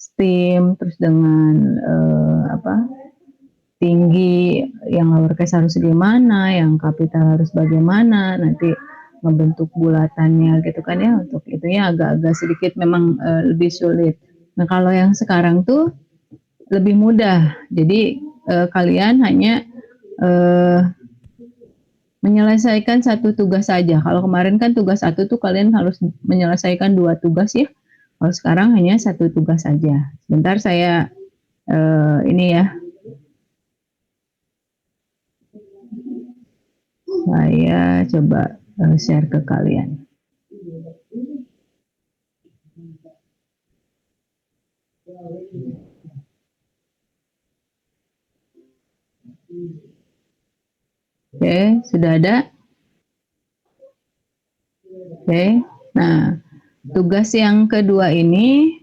stem, terus dengan tinggi, yang lower case harus gimana, yang kapital harus bagaimana, nanti membentuk bulatannya gitu kan ya, untuk itunya agak-agak sedikit memang lebih sulit. Nah kalau yang sekarang tuh lebih mudah, jadi kalian hanya menyelesaikan satu tugas saja. Kalau kemarin kan tugas satu tuh kalian harus menyelesaikan 2 tugas ya. Kalau sekarang hanya satu tugas saja. Sebentar saya ini ya. Saya coba share ke kalian. Oke, sudah ada? Oke, nah tugas yang kedua ini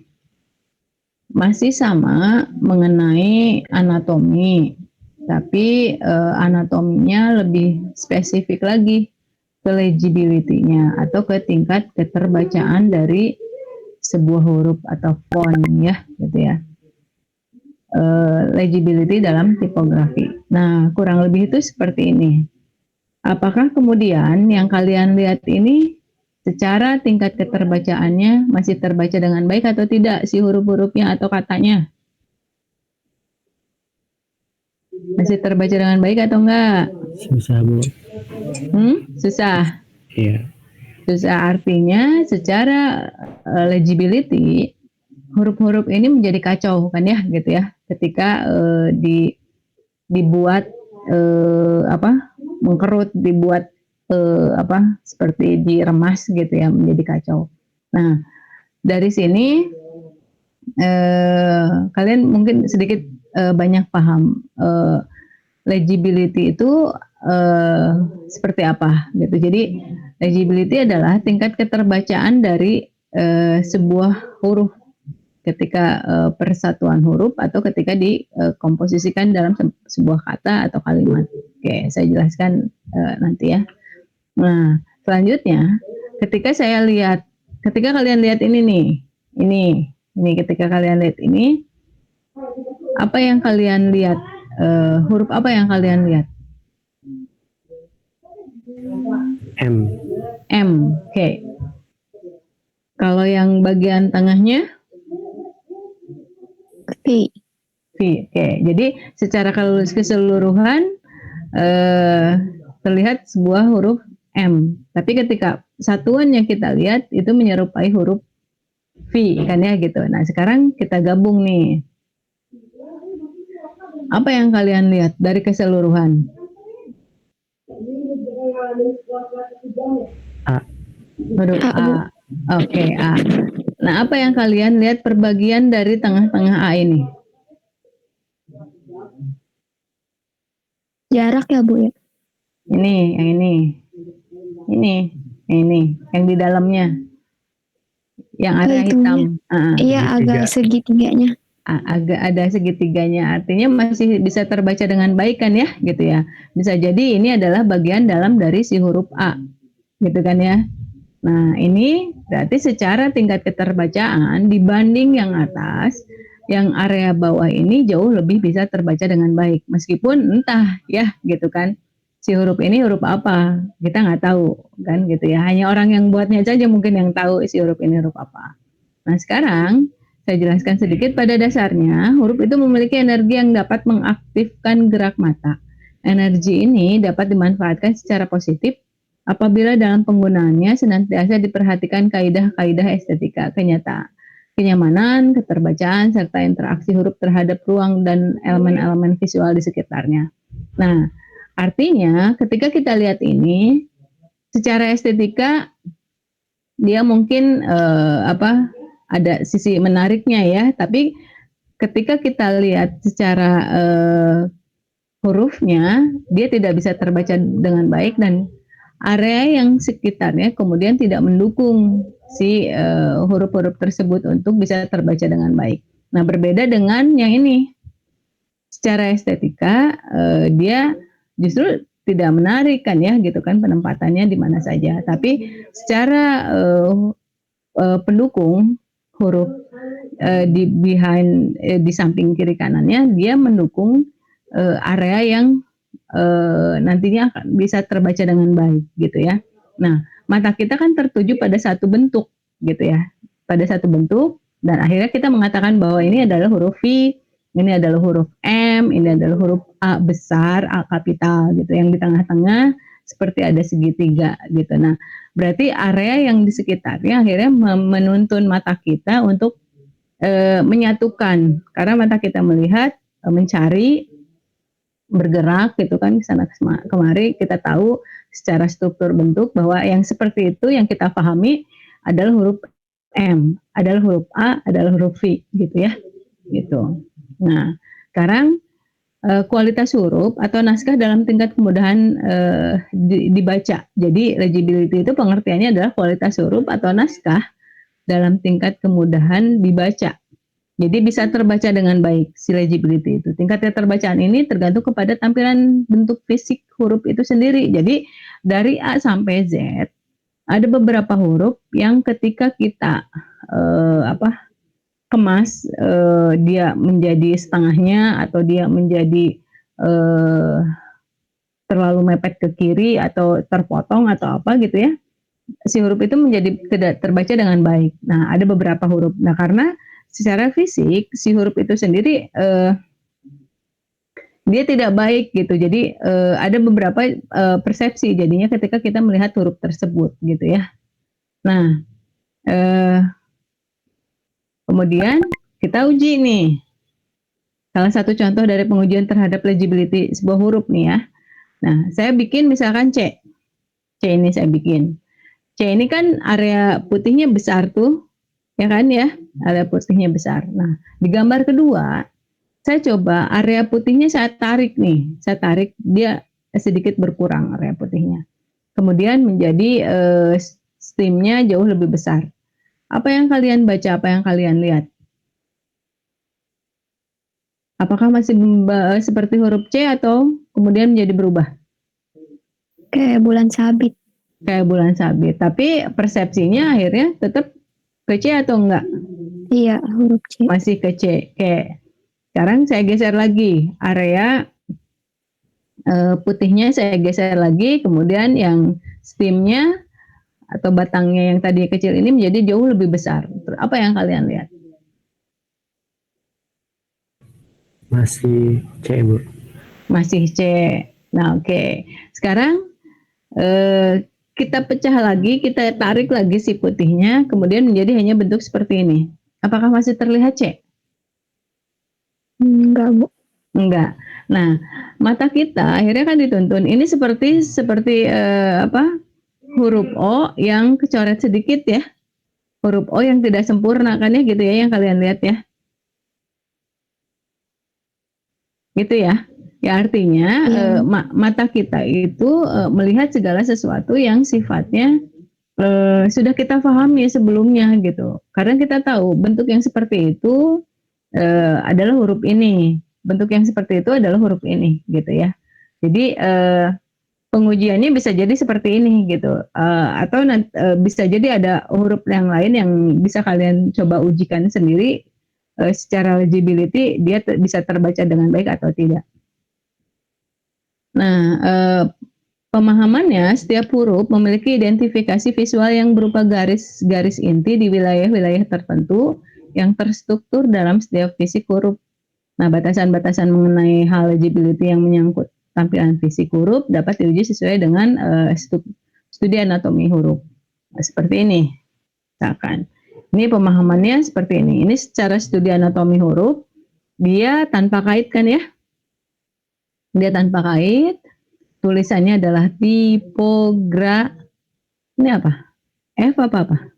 masih sama mengenai anatomi, tapi anatominya lebih spesifik lagi ke legibility-nya atau ke tingkat keterbacaan dari sebuah huruf atau font ya, gitu ya. Legibility dalam tipografi. Nah, kurang lebih itu seperti ini. Apakah kemudian yang kalian lihat ini secara tingkat keterbacaannya masih terbaca dengan baik atau tidak si huruf-hurufnya atau katanya? Masih terbaca dengan baik atau enggak? Susah, Bu. Susah. Iya. Susah artinya secara legibility huruf-huruf ini menjadi kacau kan ya gitu ya ketika dibuat mengkerut, dibuat seperti diremas gitu ya, menjadi kacau. Nah dari sini kalian mungkin sedikit banyak paham legibility itu seperti apa gitu. Jadi legibility adalah tingkat keterbacaan dari sebuah huruf ketika persatuan huruf atau ketika dikomposisikan dalam sebuah kata atau kalimat. Oke, saya jelaskan nanti ya. Nah, selanjutnya ketika kalian lihat ini nih, ini ketika kalian lihat ini, apa yang kalian lihat? Huruf apa yang kalian lihat? M. M. Oke. Kalau yang bagian tengahnya? V. Oke. Jadi secara keseluruhan terlihat sebuah huruf M. Tapi ketika satuan yang kita lihat itu menyerupai huruf V kan ya gitu. Nah sekarang kita gabung nih. Apa yang kalian lihat dari keseluruhan? A. Huruf A. Oke, A. Nah, apa yang kalian lihat perbagian dari tengah-tengah A ini? Jarak ya, Bu ya? Ini, yang ini. Ini, yang di dalamnya. Yang area hitam. Iya, agak segitiganya. Agak ada segitiganya, artinya masih bisa terbaca dengan baik kan ya, gitu ya. Bisa jadi ini adalah bagian dalam dari si huruf A, gitu kan ya. Nah, ini berarti secara tingkat keterbacaan dibanding yang atas, yang area bawah ini jauh lebih bisa terbaca dengan baik. Meskipun entah ya, gitu kan, si huruf ini huruf apa, kita nggak tahu kan gitu ya. Hanya orang yang buatnya saja mungkin yang tahu si huruf ini huruf apa. Nah, sekarang saya jelaskan sedikit. Pada dasarnya, huruf itu memiliki energi yang dapat mengaktifkan gerak mata. Energi ini dapat dimanfaatkan secara positif apabila dalam penggunaannya senantiasa diperhatikan kaidah-kaidah estetika, kenyamanan, keterbacaan, serta interaksi huruf terhadap ruang dan elemen-elemen visual di sekitarnya. Nah, artinya ketika kita lihat ini, secara estetika dia mungkin ada sisi menariknya ya, tapi ketika kita lihat secara hurufnya, dia tidak bisa terbaca dengan baik dan area yang sekitarnya kemudian tidak mendukung si huruf-huruf tersebut untuk bisa terbaca dengan baik. Nah, berbeda dengan yang ini, secara estetika dia justru tidak menarik kan ya, gitu kan, penempatannya di mana saja. Tapi secara pendukung huruf di samping kiri kanannya dia mendukung area yang nantinya akan bisa terbaca dengan baik gitu ya. Nah, mata kita kan tertuju pada satu bentuk gitu ya, pada satu bentuk, dan akhirnya kita mengatakan bahwa ini adalah huruf V, ini adalah huruf M, ini adalah huruf A besar, A kapital gitu, yang di tengah-tengah seperti ada segitiga gitu. Nah, berarti area yang di sekitarnya akhirnya menuntun mata kita untuk menyatukan, karena mata kita melihat, mencari, bergerak gitu kan, sana kemari, kita tahu secara struktur bentuk bahwa yang seperti itu yang kita pahami adalah huruf M, adalah huruf A, adalah huruf V gitu ya, gitu. Nah, sekarang kualitas huruf atau naskah dalam tingkat kemudahan dibaca. Jadi legibility itu pengertiannya adalah kualitas huruf atau naskah dalam tingkat kemudahan dibaca. Jadi bisa terbaca dengan baik si legibility itu. Tingkat keterbacaan ini tergantung kepada tampilan bentuk fisik huruf itu sendiri. Jadi dari A sampai Z ada beberapa huruf yang ketika kita kemas, dia menjadi setengahnya atau dia menjadi terlalu mepet ke kiri atau terpotong atau apa gitu ya, si huruf itu menjadi tidak terbaca dengan baik. Nah, ada beberapa huruf. Nah, karena secara fisik si huruf itu sendiri dia tidak baik gitu. Jadi ada beberapa persepsi jadinya ketika kita melihat huruf tersebut gitu ya. Nah, kemudian kita uji nih. Salah satu contoh dari pengujian terhadap legibility sebuah huruf nih ya. Nah, saya bikin misalkan C. C ini saya bikin. C ini kan area putihnya besar tuh, ya kan ya? Area putihnya besar. Nah, di gambar kedua, saya coba area putihnya saya tarik nih. Saya tarik, dia sedikit berkurang area putihnya. Kemudian menjadi stemnya jauh lebih besar. Apa yang kalian baca, apa yang kalian lihat? Apakah masih seperti huruf C atau kemudian menjadi berubah? Kayak bulan sabit. Kayak bulan sabit. Tapi persepsinya akhirnya tetap ke C atau enggak? Iya, huruf C. Masih ke C. Oke. Sekarang saya geser lagi. Area putihnya saya geser lagi. Kemudian yang stemnya atau batangnya yang tadi kecil ini menjadi jauh lebih besar. Apa yang kalian lihat? Masih C, Bu. Masih C. Nah, oke. Sekarang kita pecah lagi, kita tarik lagi si putihnya, kemudian menjadi hanya bentuk seperti ini. Apakah masih terlihat C? Enggak, Bu. Enggak. Nah, mata kita akhirnya kan dituntun. Ini seperti huruf O yang kecoret sedikit ya. Huruf O yang tidak sempurna kan ya gitu ya yang kalian lihat ya. Gitu ya. Ya artinya mata kita itu melihat segala sesuatu yang sifatnya sudah kita pahami sebelumnya gitu. Karena kita tahu bentuk yang seperti itu adalah huruf ini. Bentuk yang seperti itu adalah huruf ini gitu ya. Jadi pengujiannya bisa jadi seperti ini gitu. Atau bisa jadi ada huruf yang lain yang bisa kalian coba ujikan sendiri secara legibility dia bisa terbaca dengan baik atau tidak. Nah, pemahamannya setiap huruf memiliki identifikasi visual yang berupa garis-garis inti di wilayah-wilayah tertentu yang terstruktur dalam setiap fisik huruf. Nah, batasan-batasan mengenai hal legibility yang menyangkut tampilan fisik huruf dapat diuji sesuai dengan studi anatomi huruf. Nah, seperti ini, misalkan. Ini pemahamannya seperti ini. Ini secara studi anatomi huruf, dia tanpa kait kan ya? Dia tanpa kait, tulisannya adalah tipogra. Ini apa? F apa?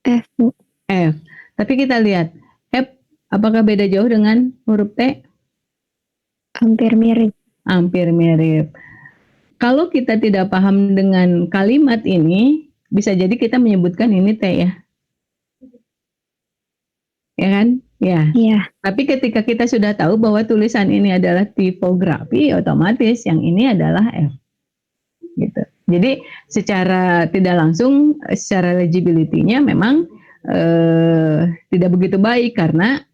F, Bu. F. Tapi kita lihat, F apakah beda jauh dengan huruf T? Hampir mirip. Hampir mirip. Kalau kita tidak paham dengan kalimat ini, bisa jadi kita menyebutkan ini T ya. Ya kan? Ya. Iya. Tapi ketika kita sudah tahu bahwa tulisan ini adalah tipografi, otomatis yang ini adalah F. Gitu. Jadi secara tidak langsung, secara legibility-nya memang tidak begitu baik karena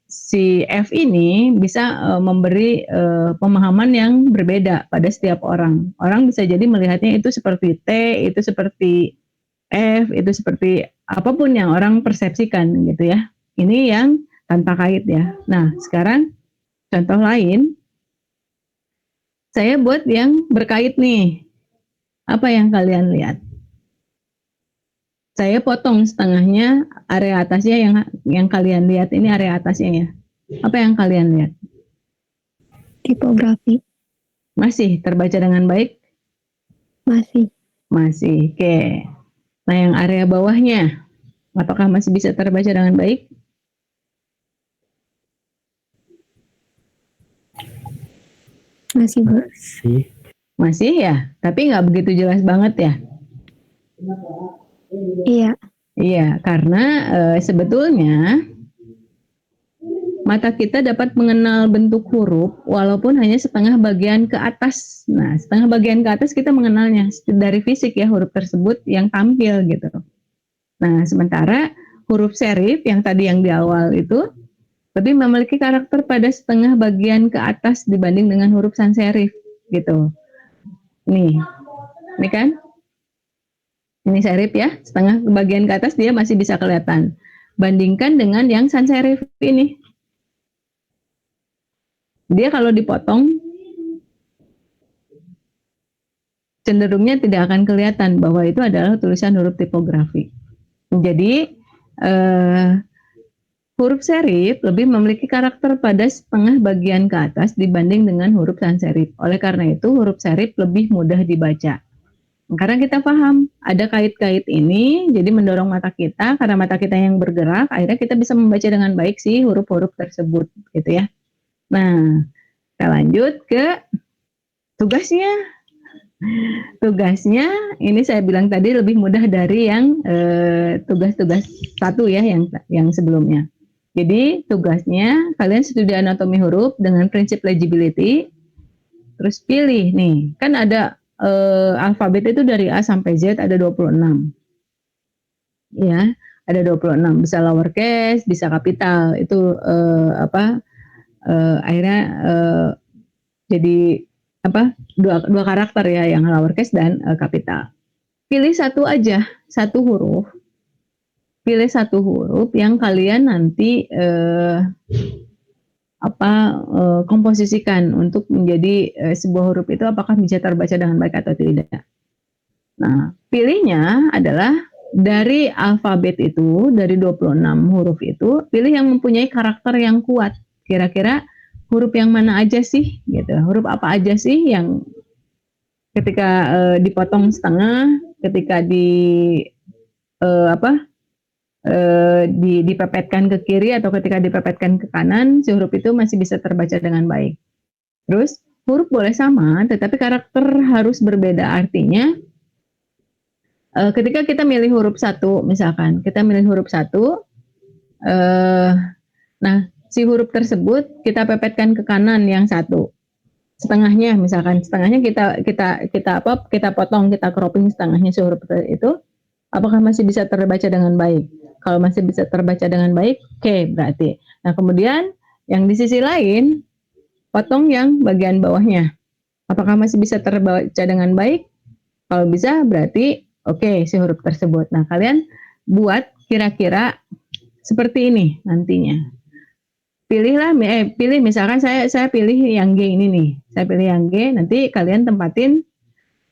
si F ini bisa memberi pemahaman yang berbeda pada setiap orang. Orang bisa jadi melihatnya itu seperti T, itu seperti F, itu seperti apapun yang orang persepsikan gitu ya. Ini yang tanpa kait ya. Nah, sekarang contoh lain, saya buat yang berkait nih. Apa yang kalian lihat? Saya potong setengahnya, area atasnya yang kalian lihat ini area atasnya ya. Apa yang kalian lihat? Tipografi. Masih terbaca dengan baik? Masih. Masih. Oke. Nah, yang area bawahnya, apakah masih bisa terbaca dengan baik? Masih, Bu. Masih. Masih ya, tapi nggak begitu jelas banget ya. Iya. Iya, karena sebetulnya mata kita dapat mengenal bentuk huruf walaupun hanya setengah bagian ke atas. Nah, setengah bagian ke atas kita mengenalnya dari fisik ya, huruf tersebut yang tampil gitu. Nah, sementara huruf serif yang tadi yang di awal itu lebih memiliki karakter pada setengah bagian ke atas dibanding dengan huruf sans serif gitu. Nih, ini kan? Ini serif ya, setengah bagian ke atas dia masih bisa kelihatan. Bandingkan dengan yang sans serif ini. Dia kalau dipotong cenderungnya tidak akan kelihatan bahwa itu adalah tulisan huruf tipografi. Jadi huruf serif lebih memiliki karakter pada setengah bagian ke atas dibanding dengan huruf sans serif. Oleh karena itu huruf serif lebih mudah dibaca. Karena kita paham ada kait-kait ini, jadi mendorong mata kita, karena mata kita yang bergerak, akhirnya kita bisa membaca dengan baik sih huruf-huruf tersebut, gitu ya. Nah, kita lanjut ke tugasnya. Tugasnya ini saya bilang tadi lebih mudah dari yang tugas-tugas satu ya, yang sebelumnya. Jadi tugasnya kalian studi anatomi huruf dengan prinsip legibility, terus pilih nih, kan ada alfabet itu dari A sampai Z ada 26. Ya, ada 26. Bisa lowercase, bisa kapital. Itu akhirnya jadi dua karakter ya, yang lowercase dan kapital. Pilih satu aja, satu huruf. Pilih satu huruf yang kalian nanti komposisikan untuk menjadi sebuah huruf itu apakah bisa terbaca dengan baik atau tidak. Nah, pilihnya adalah dari alfabet itu, dari 26 huruf itu, pilih yang mempunyai karakter yang kuat. Kira-kira huruf yang mana aja sih gitu. Huruf apa aja sih yang ketika dipotong setengah, ketika dipepetkan ke kiri atau ketika dipepetkan ke kanan, si huruf itu masih bisa terbaca dengan baik. Terus huruf boleh sama, tetapi karakter harus berbeda. Artinya ketika kita milih huruf satu, misalkan kita milih huruf satu, nah si huruf tersebut kita pepetkan ke kanan yang satu, setengahnya misalkan, setengahnya kita potong, kita cropping setengahnya si huruf itu, apakah masih bisa terbaca dengan baik? Kalau masih bisa terbaca dengan baik, oke, berarti. Nah, kemudian yang di sisi lain, potong yang bagian bawahnya. Apakah masih bisa terbaca dengan baik? Kalau bisa, berarti oke, si huruf tersebut. Nah, kalian buat kira-kira seperti ini nantinya. Pilih misalkan saya pilih yang G ini nih. Saya pilih yang G, nanti kalian tempatin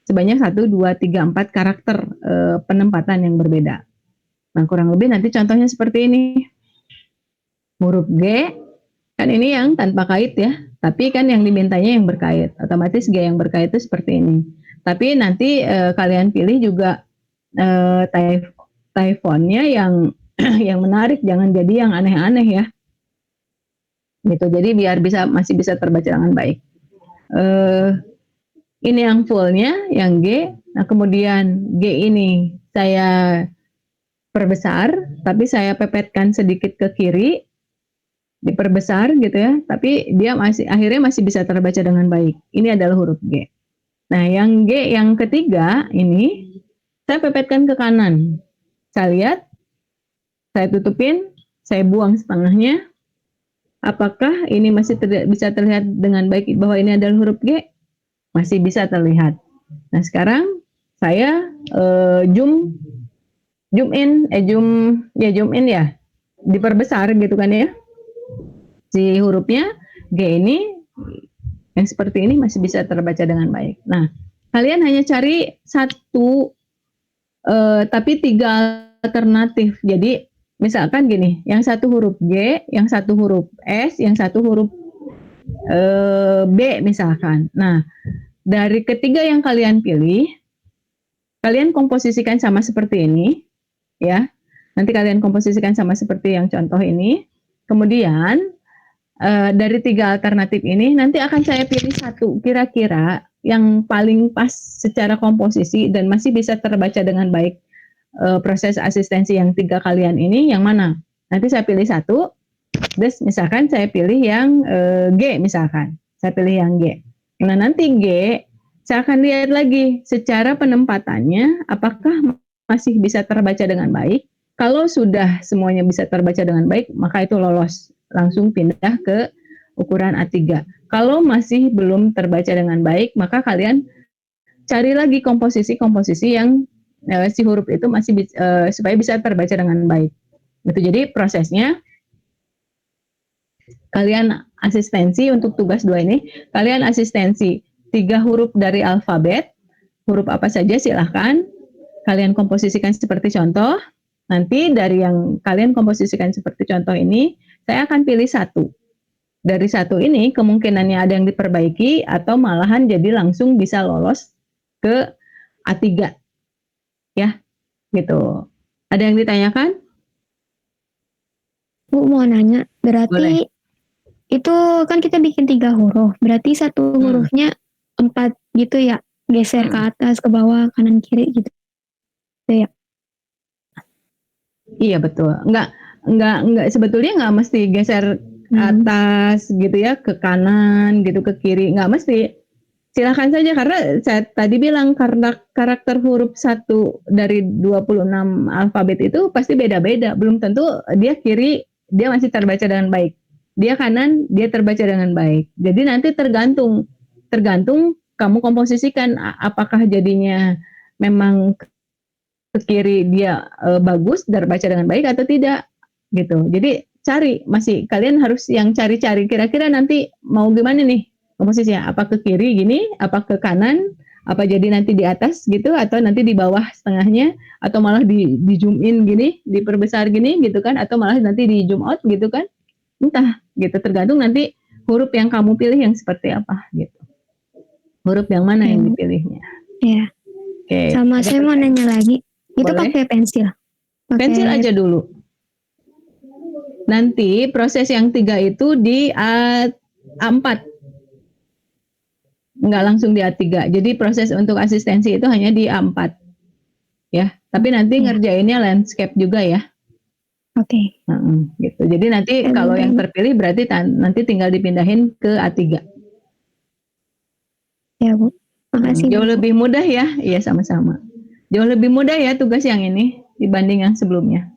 sebanyak 1, 2, 3, 4 karakter penempatan yang berbeda. Nah, kurang lebih nanti contohnya seperti ini. Huruf G, kan ini yang tanpa kait ya, tapi kan yang dimintanya yang berkait. Otomatis G yang berkait itu seperti ini. Tapi nanti kalian pilih juga type fontnya yang yang menarik, jangan jadi yang aneh-aneh ya. Gitu, jadi biar masih bisa terbaca dengan baik. Ini yang fullnya, yang G. Nah, kemudian G ini saya perbesar, tapi saya pepetkan sedikit ke kiri, diperbesar gitu ya, tapi dia akhirnya masih bisa terbaca dengan baik. Ini adalah huruf G. Nah, yang G yang ketiga ini saya pepetkan ke kanan. Saya lihat, saya tutupin, saya buang setengahnya. Apakah ini masih bisa terlihat dengan baik bahwa ini adalah huruf G? Masih bisa terlihat. Nah, sekarang saya zoom in ya, diperbesar gitu kan ya. Si hurufnya G ini yang seperti ini masih bisa terbaca dengan baik. Nah, kalian hanya cari satu tapi 3 alternatif. Jadi misalkan gini, yang satu huruf G, yang satu huruf S, yang satu huruf B misalkan. Nah, dari ketiga yang kalian pilih, kalian komposisikan sama seperti ini, ya. Nanti kalian komposisikan sama seperti yang contoh ini. Kemudian dari 3 alternatif ini nanti akan saya pilih satu kira-kira yang paling pas secara komposisi dan masih bisa terbaca dengan baik proses asistensi yang 3 kalian ini yang mana? Nanti saya pilih satu, terus misalkan saya pilih yang G misalkan, saya pilih yang G. Nah nanti G saya akan lihat lagi secara penempatannya apakah masih bisa terbaca dengan baik. Kalau sudah semuanya bisa terbaca dengan baik, maka itu lolos, langsung pindah ke ukuran A3. Kalau masih belum terbaca dengan baik, maka kalian cari lagi komposisi-komposisi yang si huruf itu masih supaya bisa terbaca dengan baik. Gitu. Jadi prosesnya kalian asistensi untuk tugas 2 ini, kalian asistensi 3 huruf dari alfabet, huruf apa saja silahkan kalian komposisikan seperti contoh. Nanti dari yang kalian komposisikan seperti contoh ini, saya akan pilih satu. Dari satu ini kemungkinannya ada yang diperbaiki atau malahan jadi langsung bisa lolos ke A3. Ya, gitu. Ada yang ditanyakan? Bu mau nanya, berarti Boleh. itu kan kita bikin 3 huruf, berarti satu hurufnya 4 gitu ya, geser ke atas, ke bawah, kanan kiri gitu ya. Iya betul. Enggak sebetulnya enggak mesti geser atas gitu ya, ke kanan gitu, ke kiri, enggak mesti. Silahkan saja karena saya tadi bilang karena karakter huruf 1 dari 26 alfabet itu pasti beda-beda. Belum tentu dia kiri dia masih terbaca dengan baik. Dia kanan dia terbaca dengan baik. Jadi nanti tergantung kamu komposisikan apakah jadinya memang ke kiri dia bagus terbaca dengan baik atau tidak gitu. Jadi cari, masih kalian harus yang cari-cari kira-kira nanti mau gimana nih komposisinya, apa ke kiri gini, apa ke kanan, apa jadi nanti di atas gitu atau nanti di bawah setengahnya atau malah di zoom in gini, diperbesar gini gitu kan, atau malah nanti di zoom out gitu kan, entah gitu, tergantung nanti huruf yang kamu pilih yang seperti apa gitu, huruf yang mana yang dipilihnya. Iya. Oke, Sama saya mau nanya lagi, itu boleh? pakai pensil? Pensil aja dulu. Nanti proses yang 3 itu di A4. Enggak langsung di A3. Jadi proses untuk asistensi itu hanya di A4. Ya, tapi nanti ngerjainnya landscape juga ya. Oke. Gitu. Jadi nanti kalau yang terpilih berarti nanti tinggal dipindahin ke A3. Ya, Bu. Makasih. Jauh lebih mudah ya. Iya, sama-sama. Jauh lebih mudah ya tugas yang ini dibanding yang sebelumnya.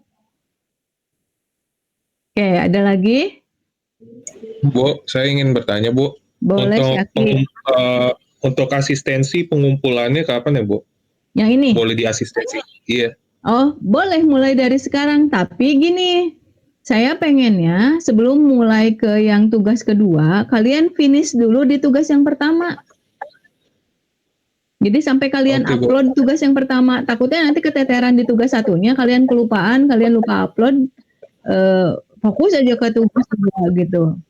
Oke, ada lagi? Bu, saya ingin bertanya, Bu. Boleh, untuk asistensi pengumpulannya kapan ya, Bu? Yang ini? Boleh diasistensi? Iya. Oh, boleh mulai dari sekarang. Tapi gini, saya pengennya sebelum mulai ke yang tugas kedua, kalian finish dulu di tugas yang pertama. Jadi sampai kalian upload tugas yang pertama. Takutnya nanti keteteran di tugas satunya, kalian kelupaan, kalian lupa upload, fokus aja ke tugas kedua gitu.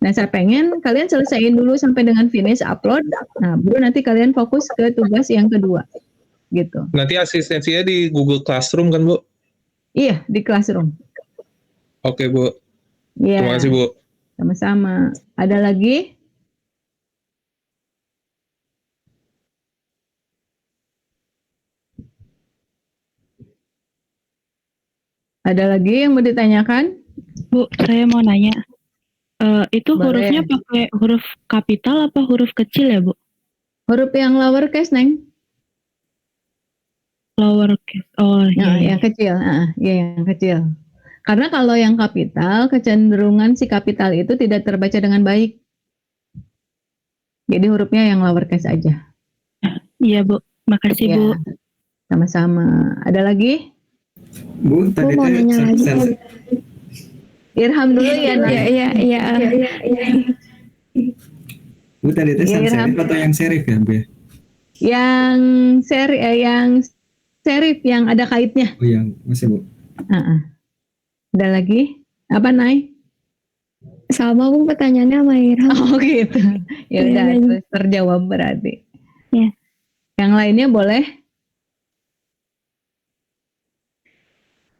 Nah, saya pengen kalian selesaiin dulu sampai dengan finish upload. Nah, baru nanti kalian fokus ke tugas yang kedua. Gitu. Nanti asistensinya di Google Classroom kan, Bu? Iya, di Classroom. Oke, Bu. Iya. Terima kasih, Bu. Sama-sama. Ada lagi? Ada lagi yang mau ditanyakan? Bu, saya mau nanya. Itu Boleh. hurufnya pakai huruf kapital apa huruf kecil ya, Bu? Huruf yang lowercase, Neng. lowercase. Oh Nah, iya. yang kecil, ya yang kecil. Karena kalau yang kapital, kecenderungan si kapital itu tidak terbaca dengan baik. Jadi hurufnya yang lowercase aja. Iya Bu. Makasih Ya, Bu. sama-sama. Ada lagi? Bu, Aku tadi mau teh nanya lagi. Irham dulu ya, Nay. Iya. Bu tadi teh Iya, sans Irham. serif atau yang serif ya, Bu ya? Yang serif yang ada kaitnya. Oh yang masih Bu. Ada lagi? Apa, Nay? Sama Bu pertanyaannya sama Irham. Oh gitu. Ya Iya, udah, Nay. terus terjawab berarti. Iya. Yang lainnya boleh?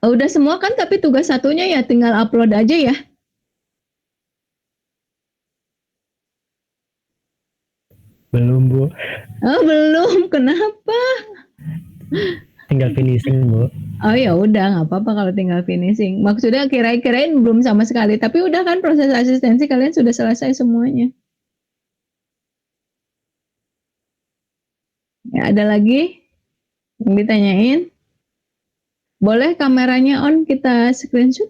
Oh, udah semua kan, tapi tugas satunya ya tinggal upload aja ya. Belum Bu, Oh, belum. Kenapa? tinggal finishing Bu. Oh ya udah, nggak apa-apa kalau tinggal finishing. Maksudnya kirain belum sama sekali, tapi udah kan proses asistensi kalian sudah selesai semuanya. Ya, ada lagi yang ditanyain? Boleh kameranya on, kita screenshot?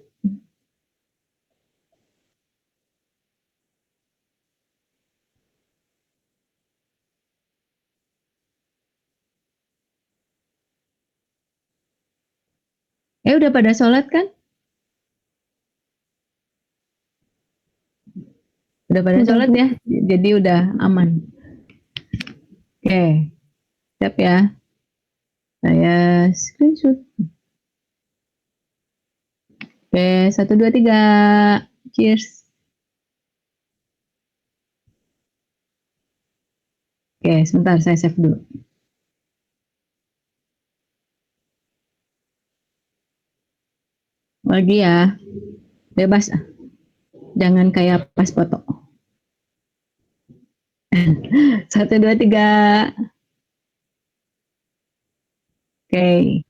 Udah pada sholat kan? Udah pada Udah, sholat Bu. ya? Jadi udah aman. Oke, siap ya. Saya screenshot. Oke, 1, 2, 3. Cheers. Oke, sebentar saya save dulu. Lagi ya, bebas. Jangan kayak pas foto. 1, 2, 3. Oke.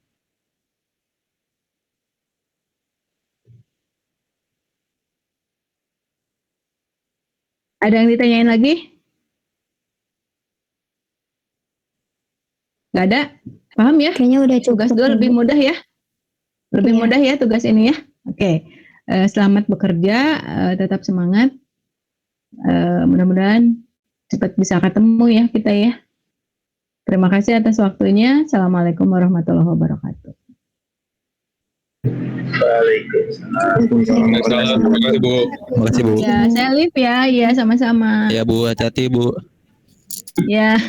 Ada yang ditanyain lagi? Gak ada? Paham ya? Kayaknya udah cukup. Tugas 2 lebih mudah ya? Lebih Iya. mudah ya tugas ini ya? Oke. Selamat bekerja, tetap semangat. Mudah-mudahan cepat bisa ketemu ya kita ya. Terima kasih atas waktunya. Assalamualaikum warahmatullahi wabarakatuh. Terima kasih Bu. Terima kasih Bu. Ya, saya Liv ya. Ya, sama-sama. Ya Bu, hati-hati Bu. Ya.